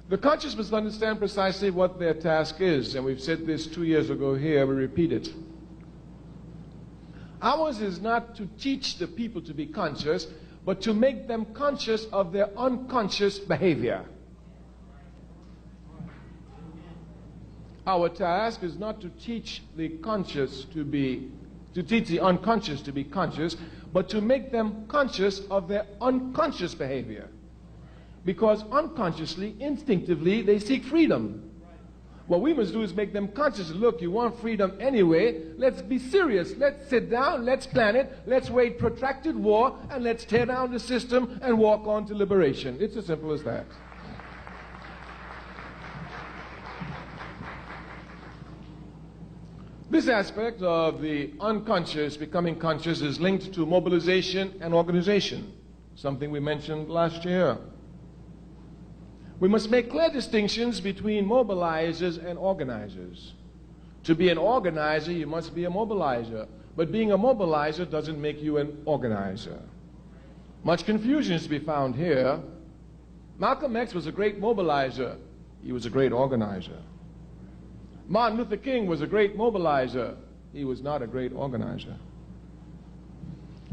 The conscious must understand precisely what their task is, and we've said this 2 years ago here, we repeat it. Ours is not to teach the people to be conscious, but to make them conscious of their unconscious behavior. Our task is not to teach the unconscious to be conscious, but to make them conscious of their unconscious behavior. Because unconsciously, instinctively, they seek freedom. What we must do is make them conscious. Look, you want freedom anyway. Let's be serious. Let's sit down. Let's plan it. Let's wage protracted war, and let's tear down the system and walk on to liberation. It's as simple as that. This aspect of the unconscious becoming conscious is linked to mobilization and organization, something we mentioned last year. We must make clear distinctions between mobilizers and organizers. To be an organizer, you must be a mobilizer. But being a mobilizer doesn't make you an organizer. Much confusion is to be found here. Malcolm X was a great mobilizer. He was a great organizer. Martin Luther King was a great mobilizer. He was not a great organizer.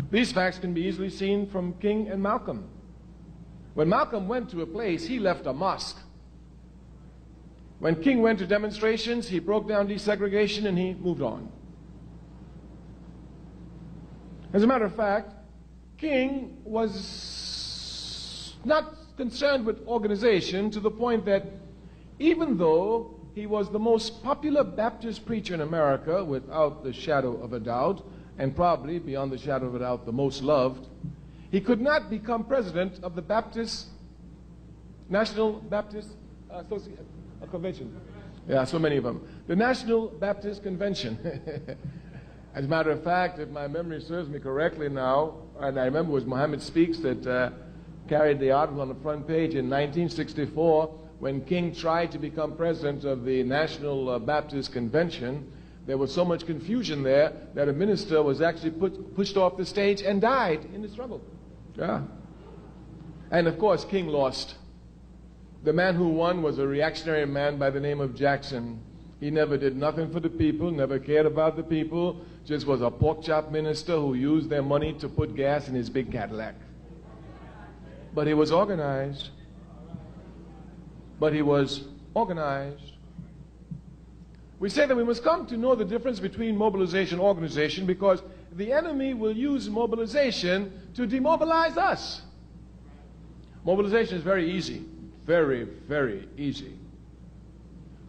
These facts can be easily seen from King and Malcolm. When Malcolm went to a place, he left a mosque. When King went to demonstrations, he broke down desegregation and he moved on. As a matter of fact, King was not concerned with organization to the point that even though he was the most popular Baptist preacher in America, without the shadow of a doubt, and probably, beyond the shadow of a doubt, the most loved, he could not become president of the National Baptist Convention. Yeah, so many of them. The National Baptist Convention. As a matter of fact, if my memory serves me correctly now, and I remember it was Muhammad Speaks that carried the article on the front page in 1964, when King tried to become president of the National Baptist Convention. There was so much confusion there that a minister was actually pushed off the stage and died in the struggle. Yeah. And of course, King lost. The man who won was a reactionary man by the name of Jackson. He never did nothing for the people, never cared about the people, just was a pork chop minister who used their money to put gas in his big Cadillac. But he was organized. But he was organized. We say that we must come to know the difference between mobilization and organization because the enemy will use mobilization to demobilize us. Mobilization is very easy. Very, very easy.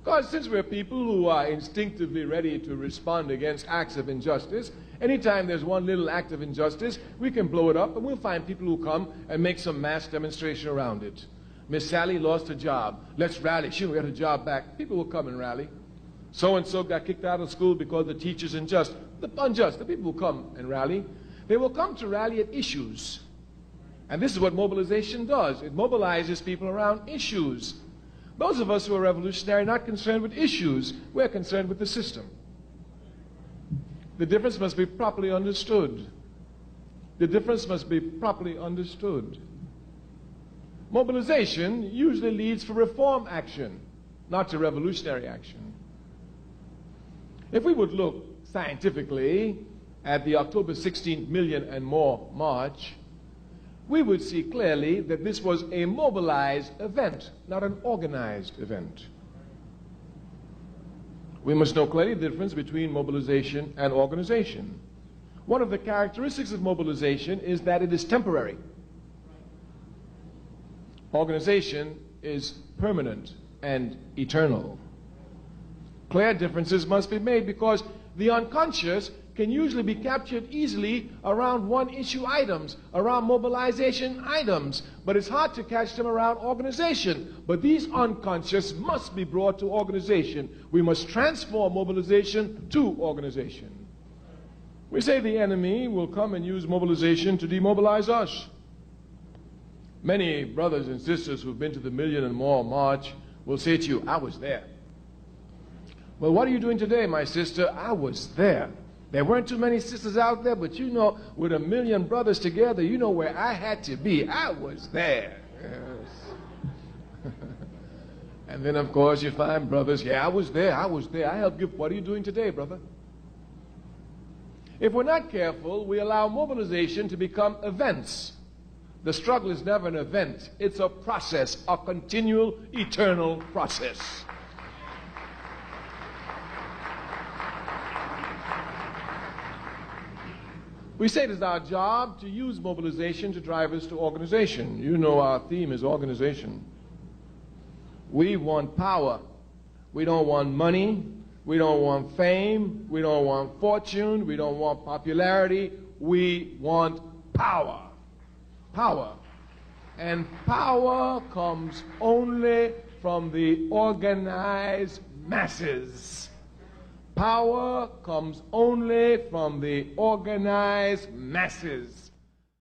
Because since we're people who are instinctively ready to respond against acts of injustice, anytime there's one little act of injustice, we can blow it up and we'll find people who come and make some mass demonstration around it. Miss Sally lost her job. Let's rally. She will get her job back. People will come and rally. So-and-so got kicked out of school because the teacher's unjust. The people will come and rally. They will come to rally at issues. And this is what mobilization does. It mobilizes people around issues. Those of us who are revolutionary are not concerned with issues. We're concerned with the system. The difference must be properly understood. The difference must be properly understood. Mobilization usually leads for reform action, not to revolutionary action. If we would look scientifically at the October 16th million and more march, we would see clearly that this was a mobilized event, not an organized event. We must know clearly the difference between mobilization and organization. One of the characteristics of mobilization is that it is temporary. Organization is permanent and eternal. Clear differences must be made because the unconscious can usually be captured easily around one-issue items, around mobilization items, but it's hard to catch them around organization. But these unconscious must be brought to organization. We must transform mobilization to organization. We say the enemy will come and use mobilization to demobilize us. Many brothers and sisters who've been to the million and more march will say to you, I was there. Well, what are you doing today, my sister? I was there. There weren't too many sisters out there, but you know, with a million brothers together, you know where I had to be. I was there. Yes. And then, of course, you find brothers, yeah, I was there, I helped you. What are you doing today, brother? If we're not careful, we allow mobilization to become events. The struggle is never an event. It's a process, a continual, eternal process. We say it is our job to use mobilization to drive us to organization. You know our theme is organization. We want power. We don't want money. We don't want fame. We don't want fortune. We don't want popularity. We want power. Power. And power comes only from the organized masses. Power comes only from the organized masses.